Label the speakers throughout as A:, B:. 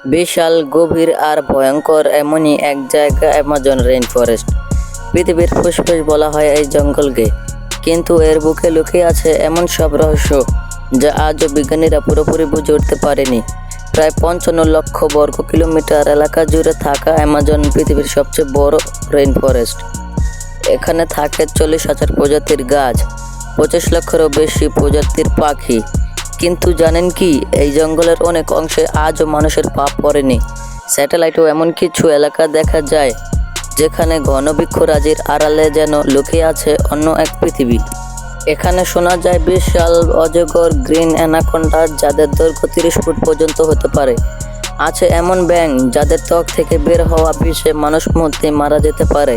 A: বিশাল, গভীর আর ভয়ঙ্কর এমনই এক জায়গা অ্যামাজন রেইন ফরেস্ট। পৃথিবীর ফুসফুস বলা হয় এই জঙ্গলকে, কিন্তু এর বুকে লুকিয়ে আছে এমন সব রহস্য যা আজও বিজ্ঞানীরা পুরোপুরি বুঝে উঠতে পারেনি। প্রায় 55 লক্ষ বর্গ কিলোমিটার এলাকা জুড়ে থাকা অ্যামাজন পৃথিবীর সবচেয়ে বড় রেইন ফরেস্ট। এখানে থাকে 40,000 প্রজাতির গাছ, 25 লক্ষেরও বেশি প্রজাতির পাখি। কিন্তু জানেন কি, এই জঙ্গলের অনেক অংশে আজও মানুষের পা পড়েনি। স্যাটেলাইটেও এমন কিছু এলাকা দেখা যায় যেখানে ঘন বৃক্ষরাজির আড়ালে যেন লুকিয়ে আছে অন্য এক পৃথিবী। এখানে শোনা যায় বিশাল অজগর, গ্রিন অ্যানাকোন্ডা যাদের দৈর্ঘ্য 30 ফুট পর্যন্ত হতে পারে। আছে এমন ব্যাঙ যাদের ত্বক থেকে বের হওয়া বিষে মানুষ মুহূর্তেই মারা যেতে পারে।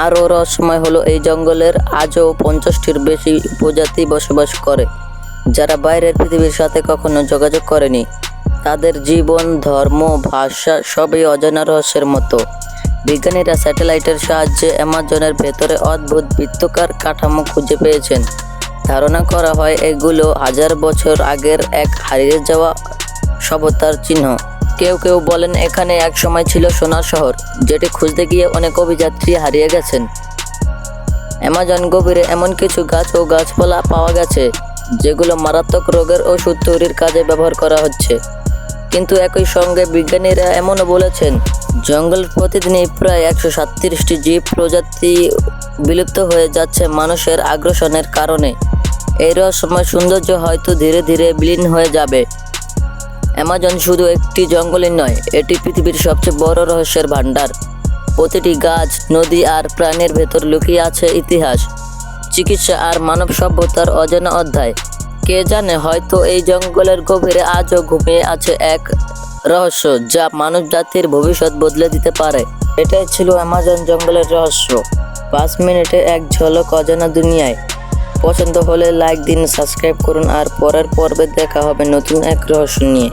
A: আরও রহস্যময় হলো এই জঙ্গলের আজও 50টির বেশি প্রজাতি বসবাস করে, যারা বাইরের পৃথিবীর সাথে কখনো যোগাযোগ করেনি। তাদের জীবন, ধর্ম, ভাষা সবই অজানা রহস্যের মতো। বিজ্ঞানীরা স্যাটেলাইটের সাহায্যে অ্যামাজনের ভেতরে অদ্ভুত বৃত্তাকার কাঠামো খুঁজে পেয়েছেন। ধারণা করা হয় এগুলো হাজার বছর আগের এক হারিয়ে যাওয়া সভ্যতার চিহ্ন। কেউ কেউ বলেন এখানে এক সময় ছিল সোনার শহর, যেটি খুঁজতে গিয়ে অনেক অভিযাত্রী হারিয়ে গেছেন। অ্যামাজন গভীরে এমন কিছু গাছ ও গাছপালা পাওয়া গেছে যেগুলো মারাত্মক রোগের ওষুধ তৈরির কাজে ব্যবহার করা হচ্ছে। কিন্তু একই সঙ্গে বিজ্ঞানীরা এমনও বলেছেন, জঙ্গলের প্রতিদিনই প্রায় 137টি জীব প্রজাতি বিলুপ্ত হয়ে যাচ্ছে মানুষের আগ্রাসনের কারণে। এই রহস্যময় সৌন্দর্য হয়তো ধীরে ধীরে বিলীন হয়ে যাবে। অ্যামাজন শুধু একটি জঙ্গলই নয়, এটি পৃথিবীর সবচেয়ে বড় রহস্যের ভাণ্ডার। প্রতিটি গাছ, নদী আর প্রাণীর ভেতর লুকিয়ে আছে ইতিহাস, চিকিৎসা আর মানব সভ্যতার অজানা অধ্যায়। কে জানে, হয়তো এই জঙ্গলের গভীরে আজও ঘুমিয়ে আছে এক রহস্য যা মানব জাতির ভবিষ্যৎ বদলে দিতে পারে। এটাই ছিল অ্যামাজন জঙ্গলের রহস্য। 5 মিনিটে এক ঝলক অজানা দুনিয়ায়। পছন্দ হলে লাইক দিন, সাবস্ক্রাইব করুন, আর পরের পর্বে দেখা হবে নতুন এক রহস্য নিয়ে।